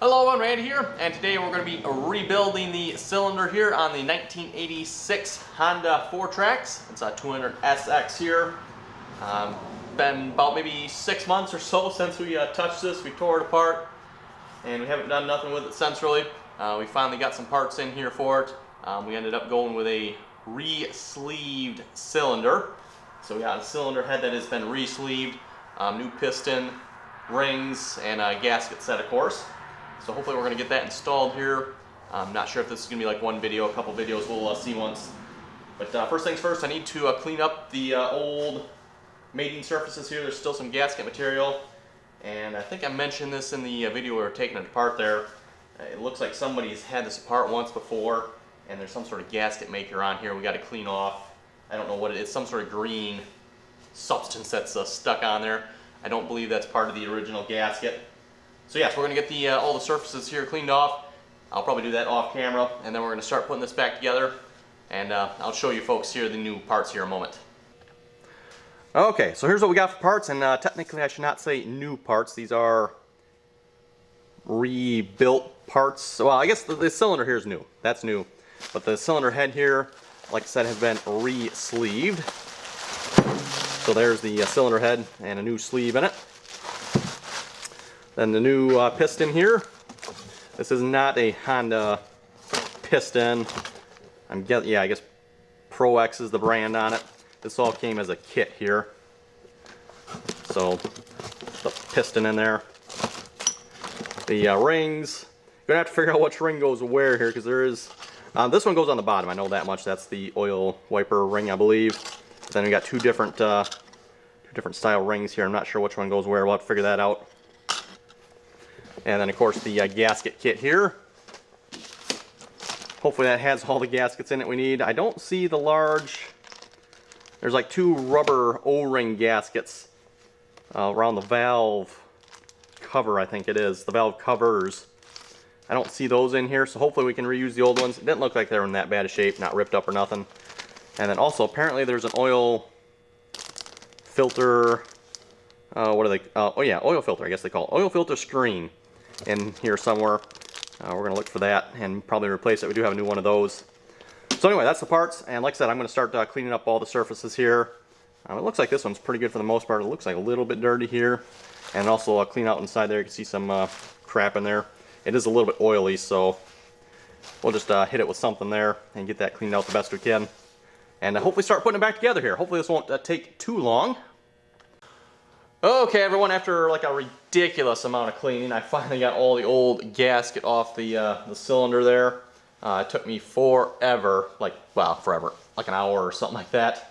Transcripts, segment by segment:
Hello, I'm Randy here, and today we're going to be rebuilding the cylinder here on the 1986 Honda Fourtrax. It's a 200SX here. Been about maybe 6 months or so since we touched this. We tore it apart, and we haven't done nothing with it since really. We finally got some parts in here for it. We ended up going with a re-sleeved cylinder. So we got a cylinder head that has been re-sleeved, new piston, rings, and a gasket set, of course. So hopefully we're going to get that installed here. I'm not sure if this is going to be like one video, a couple videos, we'll see once. But first things first, I need to clean up the old mating surfaces here. There's still some gasket material. And I think I mentioned this in the video we were taking it apart there. It looks like somebody's had this apart once before, and there's some sort of gasket maker on here we got to clean off. I don't know what it is, some sort of green substance that's stuck on there. I don't believe that's part of the original gasket. So yes, we're going to get all the surfaces here cleaned off. I'll probably do that off camera, and then we're going to start putting this back together. And I'll show you folks here the new parts here in a moment. Okay, so here's what we got for parts, and technically I should not say new parts. These are rebuilt parts. Well, I guess the cylinder here is new. That's new. But the cylinder head here, like I said, has been re-sleeved. So there's the cylinder head and a new sleeve in it. Then the new piston here. This is not a Honda piston. I guess Pro X is the brand on it. This all came as a kit here. So the piston in there. The rings. You're gonna have to figure out which ring goes where here, because there is. This one goes on the bottom. I know that much. That's the oil wiper ring, I believe. Then we got two different style rings here. I'm not sure which one goes where. We'll have to figure that out. And then of course the gasket kit here. Hopefully that has all the gaskets in it we need. I don't see the large. There's like two rubber O-ring gaskets around the valve cover, I think it is. The valve covers. I don't see those in here, so hopefully we can reuse the old ones. It didn't look like they were in that bad a shape, not ripped up or nothing. And then also apparently there's an oil filter. What are they? Oh yeah, oil filter, I guess they call it. Oil filter screen in here somewhere. We're going to look for that and probably replace it. We do have a new one of those. So anyway, that's the parts. And like I said, I'm going to start cleaning up all the surfaces here. It looks like this one's pretty good for the most part. It looks like a little bit dirty here. And also clean out inside there. You can see some crap in there. It is a little bit oily, so we'll just hit it with something there and get that cleaned out the best we can. And hopefully start putting it back together here. Hopefully this won't take too long. Okay everyone, after like a ridiculous amount of cleaning, I finally got all the old gasket off the cylinder there. It took me forever, forever, like an hour or something like that.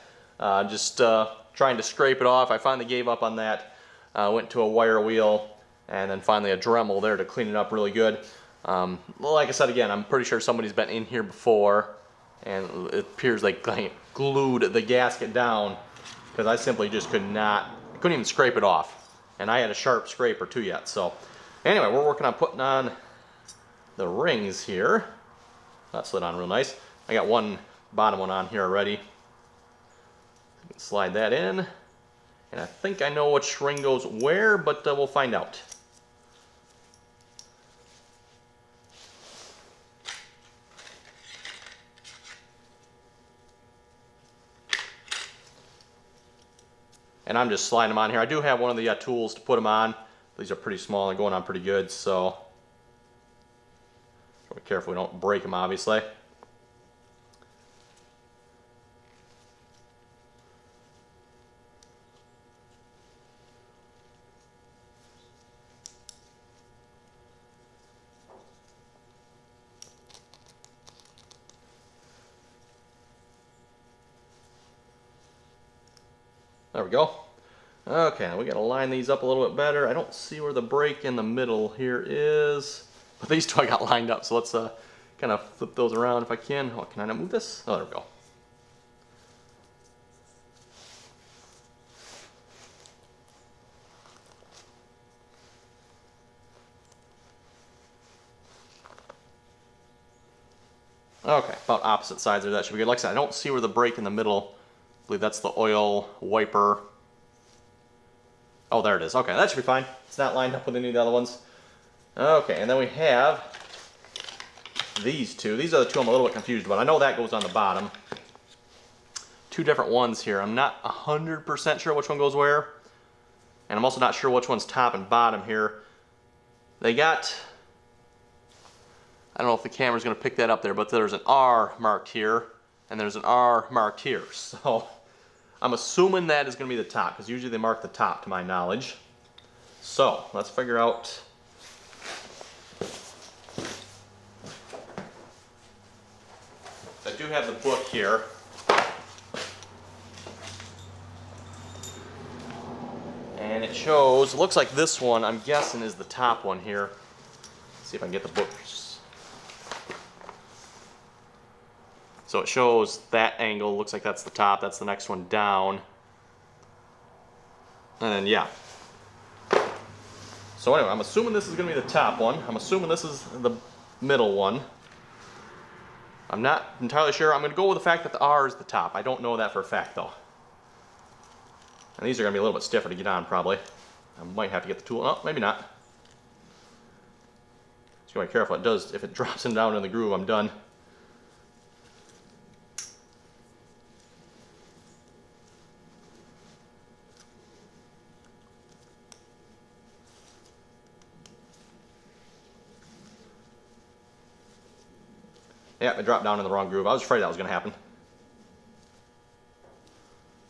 Just trying to scrape it off. I finally gave up on that. Went to a wire wheel and then finally a Dremel there to clean it up really good. Like I said again, I'm pretty sure somebody's been in here before and it appears like I glued the gasket down because I simply just couldn't even scrape it off, and I had a sharp scraper too yet. So anyway, we're working on putting on the rings here. That slid on real nice. I got one bottom one on here already. Slide that in, and I think I know which ring goes where, but we'll find out. And I'm just sliding them on here. I do have one of the tools to put them on. These are pretty small and going on pretty good, so be careful we don't break them, obviously. There we go. Okay, now we gotta line these up a little bit better. I don't see where the break in the middle here is, but these two I got lined up, so let's kind of flip those around if I can. Oh, can I not move this? Oh, there we go. Okay, about opposite sides there, that should be good. Like I said, I don't see where the break in the middle, I believe that's the oil wiper. Oh, there it is. Okay, that should be fine. It's not lined up with any of the other ones. Okay, and then we have these two. These are the two I'm a little bit confused about. I know that goes on the bottom. Two different ones here. I'm not 100% sure which one goes where. And I'm also not sure which one's top and bottom here. They got, I don't know if the camera's gonna pick that up there, but there's an R marked here, and there's an R marked here. So I'm assuming that is gonna be the top, because usually they mark the top to my knowledge. So let's figure out. I do have the book here. And it shows, looks like this one, I'm guessing, is the top one here. Let's see if I can get the book. So it shows that angle, looks like that's the top, that's the next one down. And then, yeah. So anyway, I'm assuming this is going to be the top one. I'm assuming this is the middle one. I'm not entirely sure. I'm going to go with the fact that the R is the top. I don't know that for a fact, though. And these are going to be a little bit stiffer to get on, probably. I might have to get the tool. Oh, maybe not. Just gotta be careful. It does. If it drops them down in the groove, I'm done. Yeah, it dropped down in the wrong groove. I was afraid that was going to happen.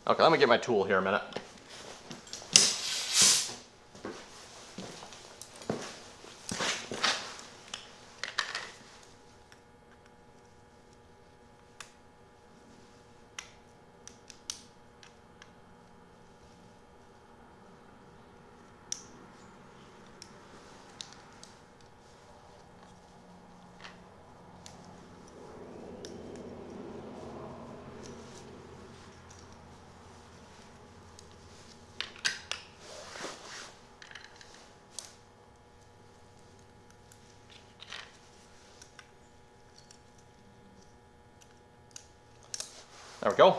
Okay, let me get my tool here a minute. There we go.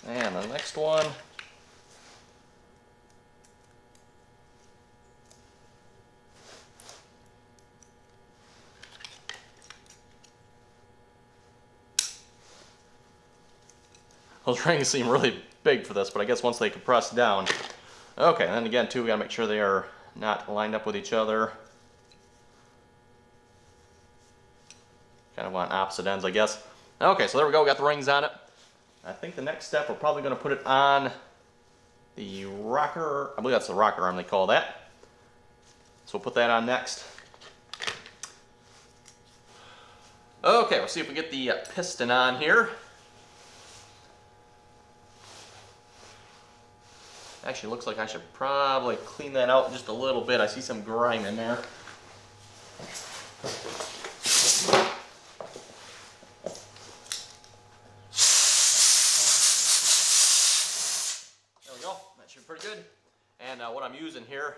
And the next one. Those rings seem really big for this, but I guess once they compress down. Okay, and then again too, we gotta make sure they are not lined up with each other. Kind of on opposite ends, I guess. Okay, so there we go, we got the rings on it. I think the next step, we're probably going to put it on the rocker. I believe that's the rocker arm they call that. So we'll put that on next. Okay, we'll see if we get the piston on here. Actually, looks like I should probably clean that out just a little bit. I see some grime in there. Pretty good. And what I'm using here,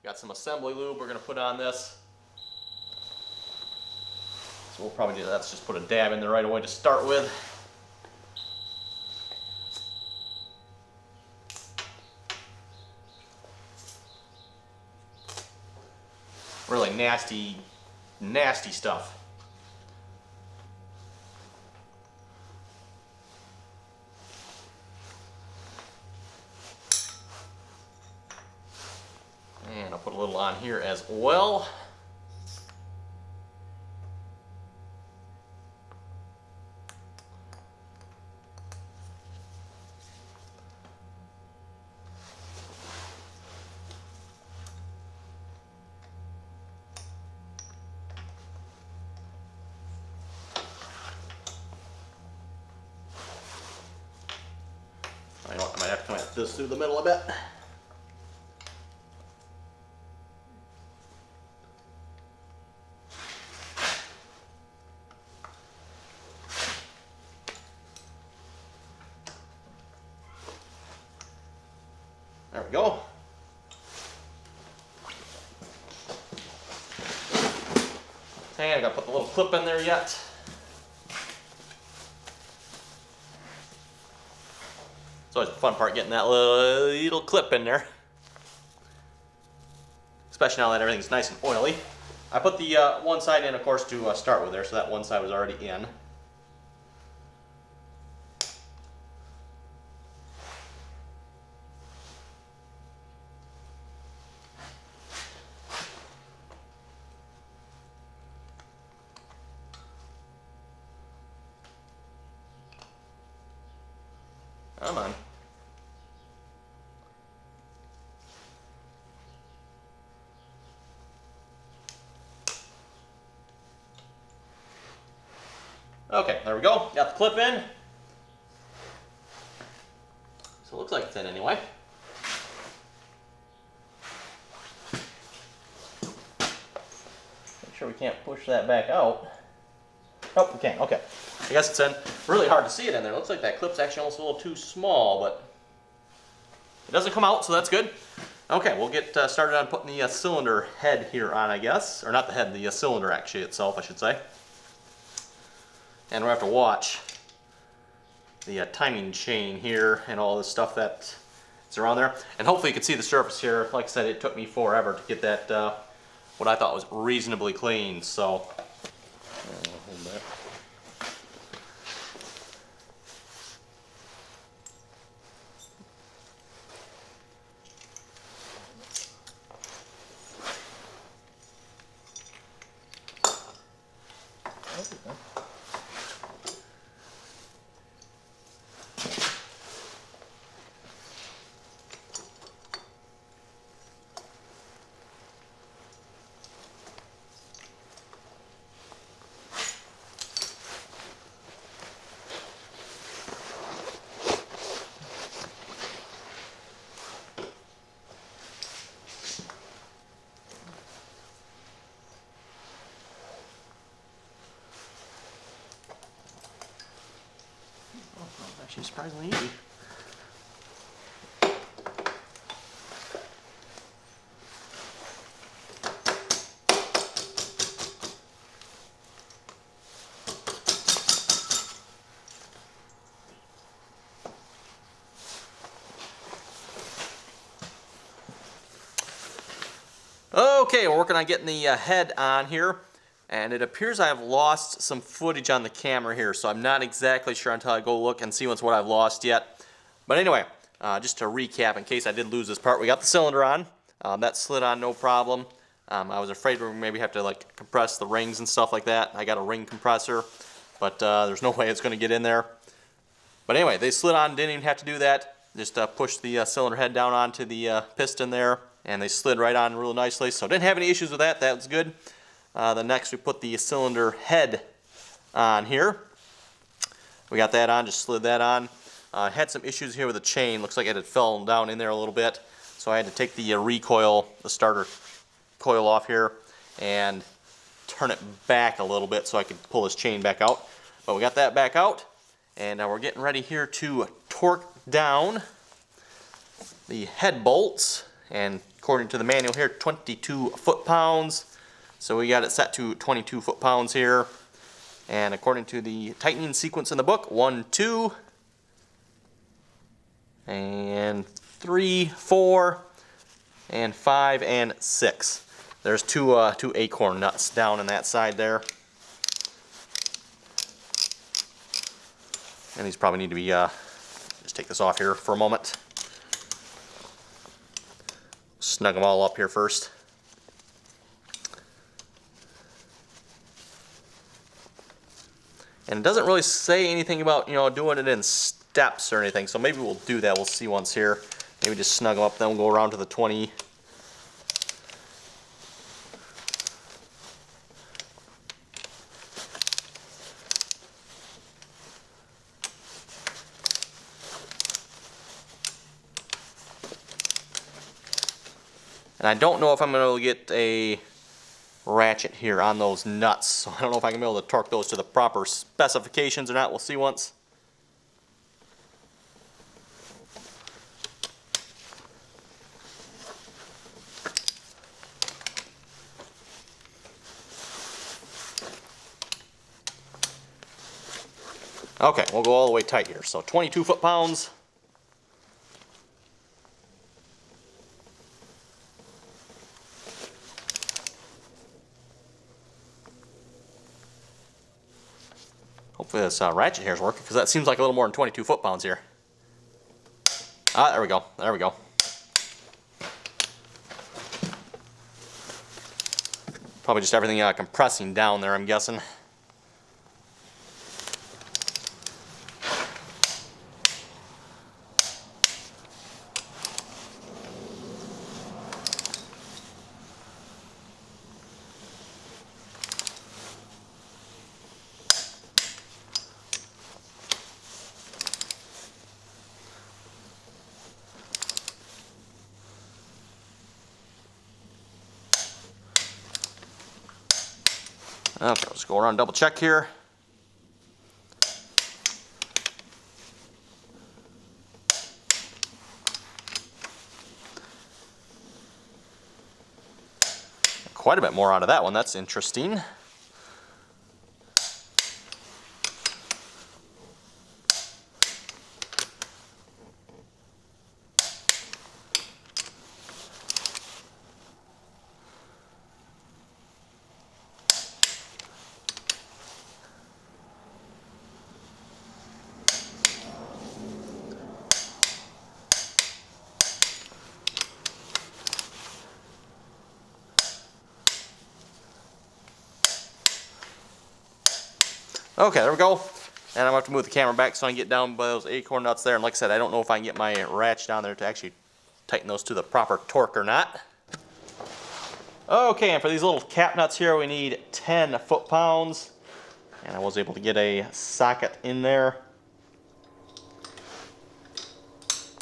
got some assembly lube we're going to put on this. So we'll probably do that. Let's just put a dab in there right away to start with. Really nasty, nasty stuff. And I'll put a little on here as well. I know I might have to come at this through the middle a bit. There we go. And I gotta put the little clip in there yet. It's always the fun part, getting that little clip in there. Especially now that everything's nice and oily. I put the one side in, of course, to start with there, so that one side was already in. Come on. Okay, there we go. Got the clip in. So it looks like it's in anyway. Make sure we can't push that back out. Oh, we can. Okay. I guess it's in. Really hard to see it in there. It looks like that clip's actually almost a little too small, but it doesn't come out, so that's good. Okay, we'll get started on putting the cylinder head here on, I guess. Or not the head, the cylinder actually itself, I should say. And we'll have to watch the timing chain here and all this stuff that's around there. And hopefully you can see the surface here. Like I said, it took me forever to get that, what I thought was reasonably clean. So, hold that. Actually, surprisingly easy. Okay, we're working on getting the head on here, and it appears I've lost some footage on the camera here, so I'm not exactly sure until I go look and see what I've lost yet. But anyway, just to recap, in case I did lose this part, we got the cylinder on. That slid on no problem. I was afraid we maybe have to like compress the rings and stuff like that. I got a ring compressor, but there's no way it's going to get in there. But anyway, they slid on, didn't even have to do that. Just pushed the cylinder head down onto the piston there, and they slid right on real nicely. So didn't have any issues with that. That was good. Then next we put the cylinder head on here. We got that on, just slid that on. Had some issues here with the chain. Looks like it had fallen down in there a little bit. So I had to take the recoil, the starter coil off here, and turn it back a little bit so I could pull this chain back out. But we got that back out, and we're getting ready here to torque down the head bolts. And according to the manual here, 22 foot-pounds. So we got it set to 22 foot-pounds here. And according to the tightening sequence in the book, 1, 2, and 3, 4, and 5, and 6. There's two acorn nuts down in that side there. And these probably need to be, just take this off here for a moment. Snug them all up here first. And it doesn't really say anything about, you know, doing it in steps or anything, so maybe we'll do that. We'll see once here. Maybe just snug them up, then we'll go around to the 20. And I don't know if I'm going to get a ratchet here on those nuts, so I don't know if I can be able to torque those to the proper specifications or not. We'll see once. Okay, we'll go all the way tight here. So 22 foot-pounds. Hopefully this ratchet here is working, because that seems like a little more than 22 foot-pounds here. Ah, there we go. There we go. Probably just everything compressing down there, I'm guessing. Okay, let's go around and double check here. Quite a bit more out of that one, that's interesting. Okay, there we go. And I'm going to have to move the camera back so I can get down by those acorn nuts there. And like I said, I don't know if I can get my ratchet down there to actually tighten those to the proper torque or not. Okay, and for these little cap nuts here, we need 10 foot-pounds. And I was able to get a socket in there.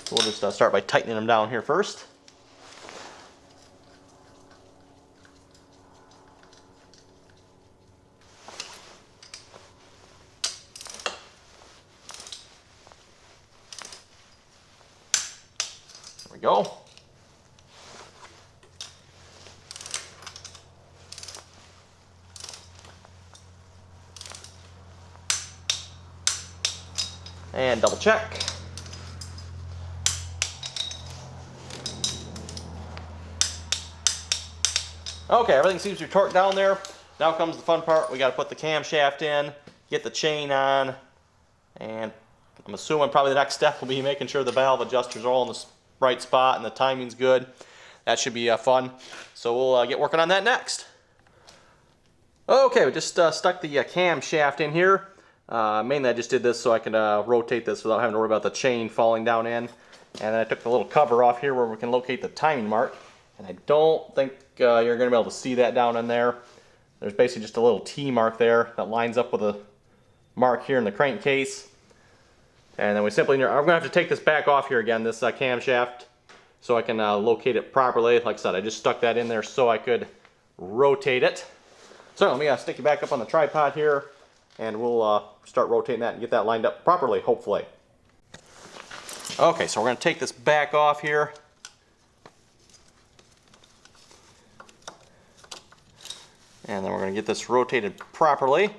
So we'll just start by tightening them down here first. There we go. And double check. Okay, everything seems to be torqued down there. Now comes the fun part. We got to put the camshaft in, get the chain on, and I'm assuming probably the next step will be making sure the valve adjusters are all in the right spot and the timing's good. That should be fun. So we'll get working on that next. Okay, we just stuck the camshaft in here. Mainly I just did this so I could rotate this without having to worry about the chain falling down in. And then I took the little cover off here where we can locate the timing mark. And I don't think you're going to be able to see that down in there. There's basically just a little T mark there that lines up with a mark here in the crankcase. And then we simply, I'm going to have to take this back off here again, this camshaft, so I can locate it properly. Like I said, I just stuck that in there so I could rotate it. So let me stick you back up on the tripod here, and we'll start rotating that and get that lined up properly, hopefully. Okay, so we're going to take this back off here. And then we're going to get this rotated properly.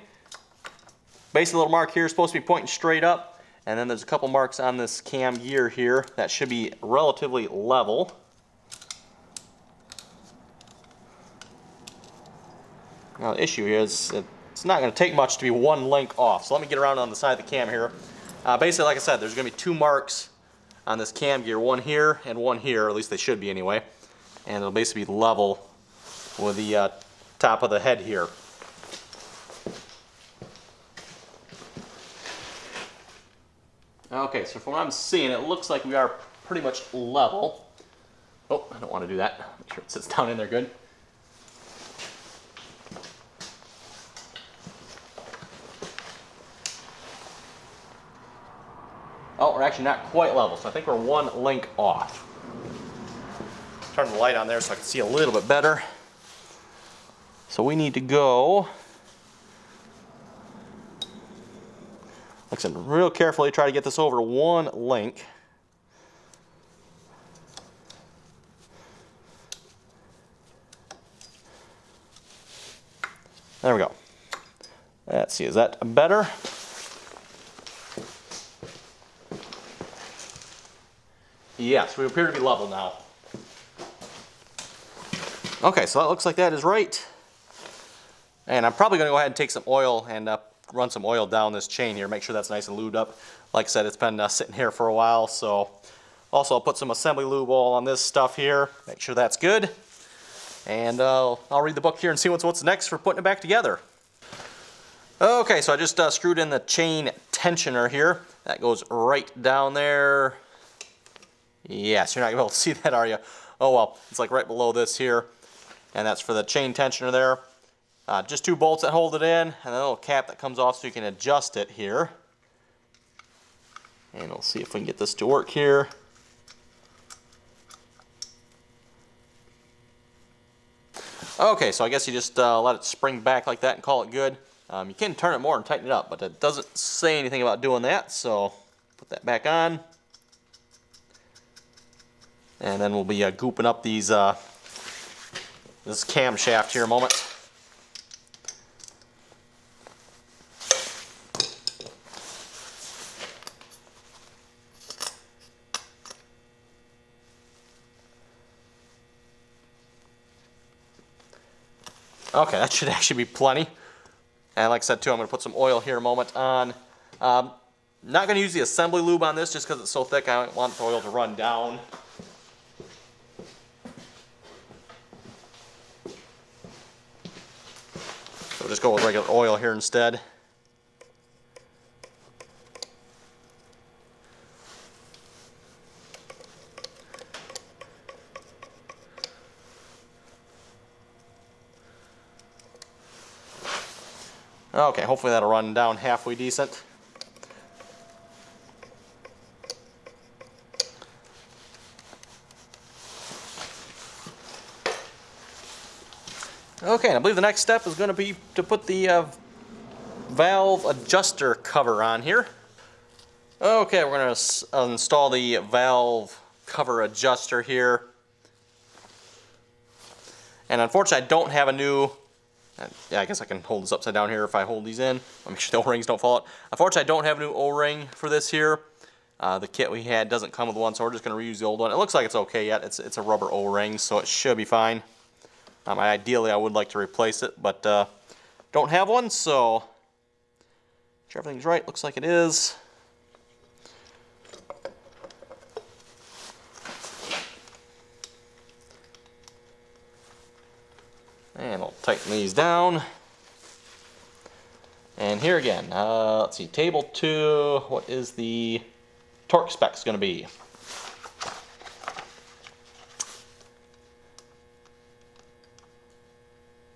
Basically, the little mark here is supposed to be pointing straight up. And then there's a couple marks on this cam gear here that should be relatively level. Now the issue is it's not going to take much to be one link off. So let me get around on the side of the cam here. Basically, like I said, there's going to be two marks on this cam gear, one here and one here, or at least they should be anyway. And it'll basically be level with the top of the head here. Okay, so from what I'm seeing, it looks like we are pretty much level. Oh, I don't want to do that. Make sure it sits down in there good. Oh, we're actually not quite level, so I think we're one link off. Turn the light on there so I can see a little bit better. So we need to go, like I said, real carefully try to get this over one link. There we go. Let's see, is that better? Yes, we appear to be level now. Okay, so that looks like that is right. And I'm probably going to go ahead and take some oil and run some oil down this chain here, make sure that's nice and lubed up. Like I said, it's been sitting here for a while, so also I'll put some assembly lube oil on this stuff here, make sure that's good. And I'll read the book here and see what's next for putting it back together. Okay, so I just screwed in the chain tensioner here. That goes right down there. Yes, you're not going to be able to see that, are you? Oh well, it's like right below this here. And that's for the chain tensioner there. Just 2 bolts that hold it in, and a little cap that comes off so you can adjust it here. And we'll see if we can get this to work here. Okay, so I guess you just let it spring back like that and call it good. You can turn it more and tighten it up, but it doesn't say anything about doing that, so put that back on. And then we'll be gooping up these this camshaft here in a moment. Okay, that should actually be plenty. And like I said too, I'm going to put some oil here in a moment on. Not going to use the assembly lube on this just because it's so thick. I don't want the oil to run down. So we'll just go with regular oil here instead. Okay, hopefully that'll run down halfway decent. Okay, and I believe the next step is going to be to put the valve adjuster cover on here. Okay, we're going to install the valve cover adjuster here. And unfortunately I don't have a new, yeah, I guess I can hold this upside down here if I hold these in. I'll make sure the O-rings don't fall out. Unfortunately I don't have a new O-ring for this here. The kit we had doesn't come with one, so we're just going to reuse the old one. It looks like it's okay yet. It's a rubber O-ring, so it should be fine. Ideally I would like to replace it, but don't have one, so make sure everything's right. Looks like it is. And we'll tighten these down. And here again, let's see, table 2, what is the torque specs going to be?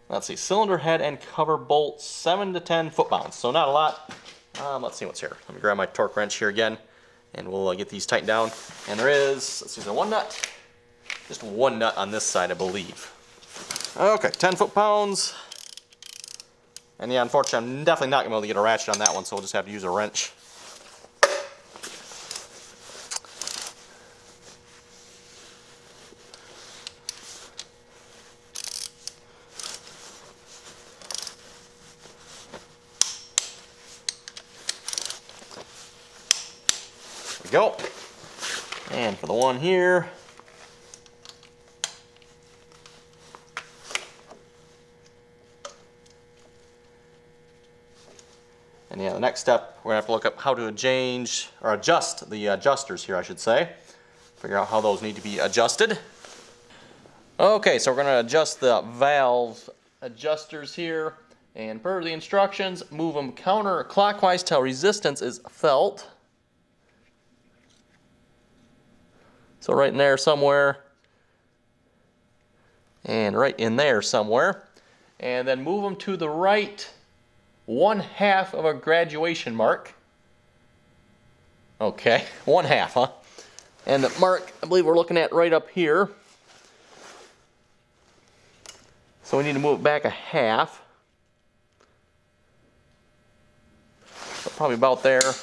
Let's see, cylinder head and cover bolts, 7 to 10 foot-pounds, so not a lot. Let's see what's here. Let me grab my torque wrench here again, and we'll get these tightened down. And there is, let's see, is there one nut? Just one nut on this side, I believe. Okay, 10 foot-pounds. And yeah, unfortunately, I'm definitely not going to be able to get a ratchet on that one, so we'll just have to use a wrench. There we go. And for the one here, and yeah, the next step, we're going to have to look up how to change, or adjust the adjusters here, I should say. Figure out how those need to be adjusted. Okay, so we're going to adjust the valve adjusters here. And per the instructions, move them counterclockwise till resistance is felt. So right in there somewhere. And right in there somewhere. And then move them to the right 1/2 of a graduation mark. Okay, 1/2, huh? And the mark, I believe we're looking at right up here. So we need to move it back 1/2. So probably about there.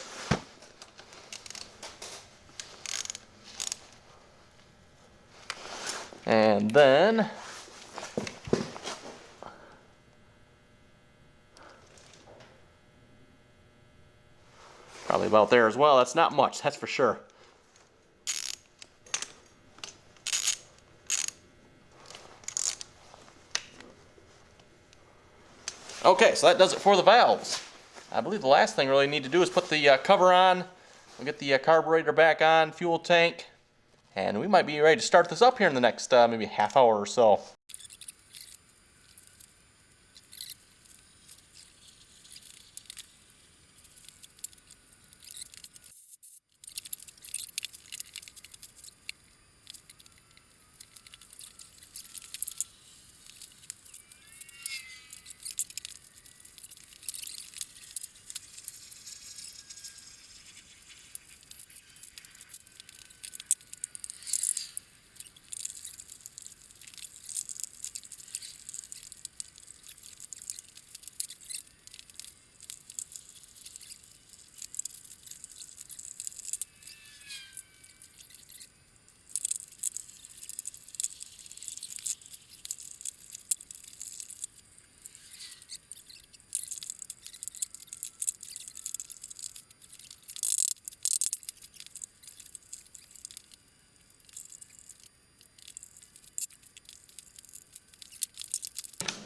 And then probably about there as well. That's not much, that's for sure. Okay, so that does it for the valves. I believe the last thing really need to do is put the cover on. We'll get the carburetor back on, fuel tank, and we might be ready to start this up here in the next maybe half hour or so.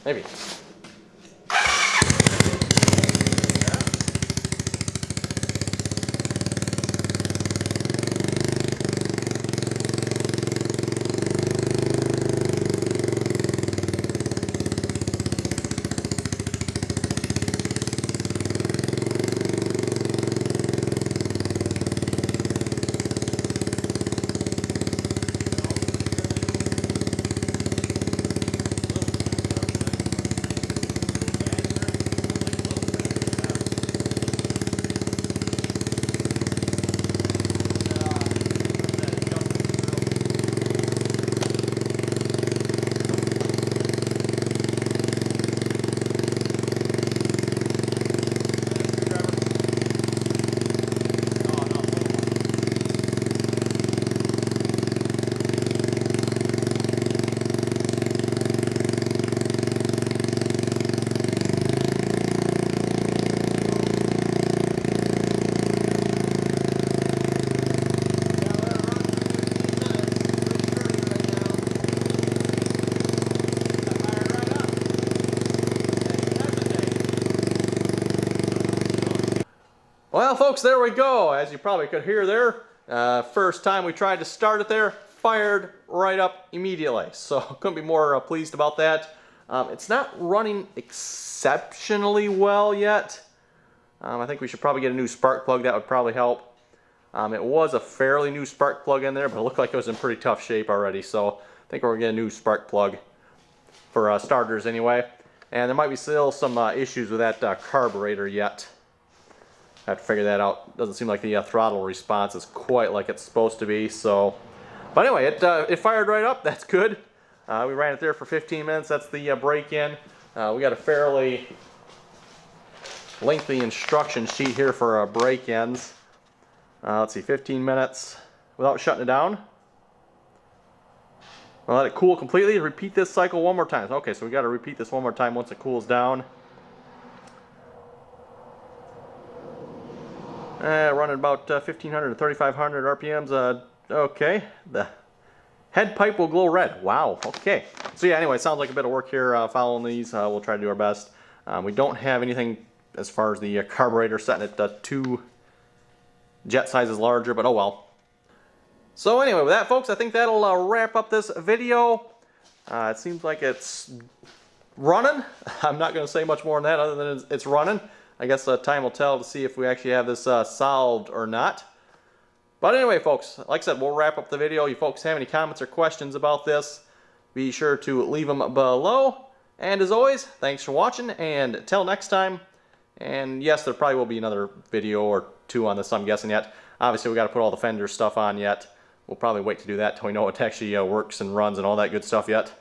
Maybe. Well, folks, there we go. As you probably could hear there, first time we tried to start it there, fired right up immediately. So couldn't be more pleased about that. It's not running exceptionally well yet. I think we should probably get a new spark plug. That would probably help. It was a fairly new spark plug in there, but it looked like it was in pretty tough shape already. So I think we're going to get a new spark plug for starters anyway. And there might be still some issues with that carburetor yet. I have to figure that out. Doesn't seem like the throttle response is quite like it's supposed to be. So, but anyway, it fired right up. That's good. We ran it there for 15 minutes. That's the break-in. We got a fairly lengthy instruction sheet here for break-ins. Let's see, 15 minutes without shutting it down. We'll let it cool completely. Repeat this cycle one more time. Okay, so we got to repeat this one more time once it cools down. Running about 1500 to 3500 RPMs. Okay, the head pipe will glow red. Wow, okay. So yeah, anyway, it sounds like a bit of work here following these. We'll try to do our best. We don't have anything as far as the carburetor, setting it 2 jet sizes larger, but oh well. So anyway, with that, folks, I think that'll wrap up this video. It seems like it's running. I'm not going to say much more than that other than it's running. I guess time will tell to see if we actually have this solved or not. But anyway, folks, like I said, we'll wrap up the video. You folks have any comments or questions about this, be sure to leave them below. And as always, thanks for watching, and until next time. And yes, there probably will be another video or 2 on this, I'm guessing yet. Obviously, we got to put all the fender stuff on yet. We'll probably wait to do that till we know it actually works and runs and all that good stuff yet.